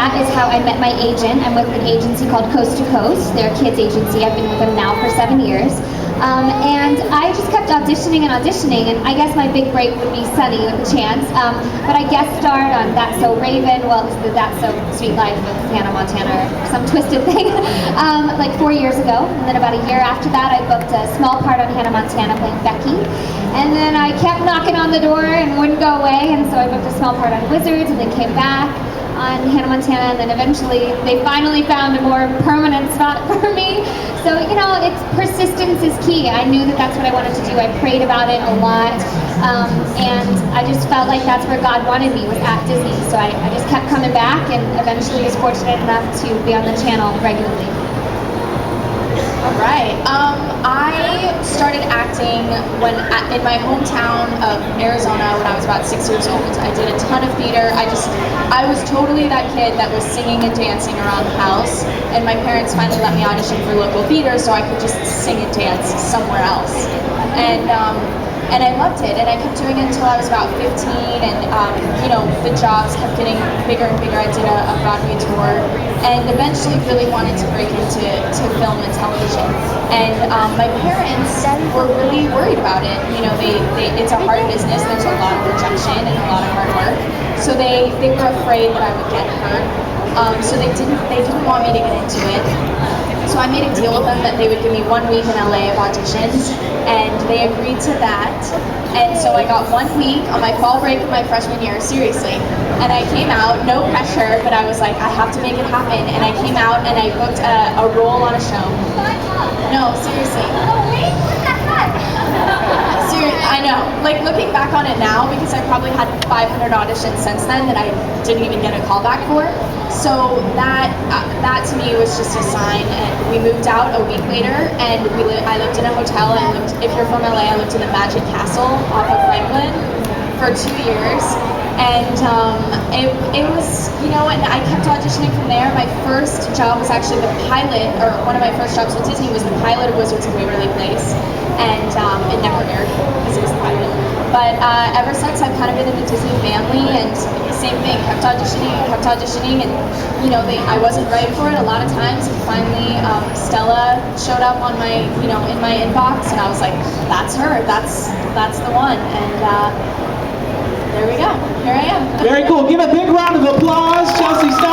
that is how I met my agent. I'm with an agency called Coast to Coast. They're a kids agency. I've been with them now for 7 years. And I just kept auditioning and auditioning, and I guess my big break would be Sunny with a chance. But I guest starred on That's So Raven, well, it's the That's So Sweet Life of Hannah Montana, or some twisted thing, like 4 years ago. And then about a year after that, I booked a small part on Hannah Montana playing Becky. And then I kept knocking on the door and wouldn't go away, and so I booked a small part on Wizards, and then came back on Hannah Montana, and then eventually they finally found a more permanent spot for me. So, you know, persistence is key. I knew that that's what I wanted to do. I prayed about it a lot, and I just felt like that's where God wanted me, was at Disney. So I just kept coming back, and eventually was fortunate enough to be on the channel regularly. All right. I started acting in my hometown of Arizona when I was about 6 years old. I did a ton of theater. I was totally that kid that was singing and dancing around the house, and my parents finally let me audition for local theater so I could just sing and dance somewhere else. And I loved it, and I kept doing it until I was about 15, and you know, the jobs kept getting bigger and bigger. I did a Broadway tour, and eventually really wanted to break into film and television. And my parents were really worried about it. You know, it's a hard business. There's a lot of rejection and a lot of hard work. So they were afraid that I would get hurt. So they didn't want me to get into it. So I made a deal with them that they would give me 1 week in LA of auditions, and they agreed to that. And so I got 1 week on my fall break of my freshman year, seriously. And I came out, no pressure, but I was like, I have to make it happen. And I came out and I booked a role on a show. No, seriously. I know, like looking back on it now, because I probably had 500 auditions since then that I didn't even get a call back for. So that to me was just a sign. And we moved out a week later, and I lived in a hotel. If you're from LA, I lived in the Magic Castle off of Franklin for 2 years. And it was, you know, and I kept auditioning from there. My first job was actually the pilot, or one of my first jobs with Disney was the pilot of Wizards of Waverly Place. And it never aired because it was the pilot. But ever since, I've kind of been in the Disney family, and same thing, kept auditioning, and you know, I wasn't ready for it a lot of times, and finally Stella showed up on my, you know, in my inbox, and I was like, that's her, that's the one, and there we go, here I am. Very cool. Give a big round of applause, Chelsea Staub.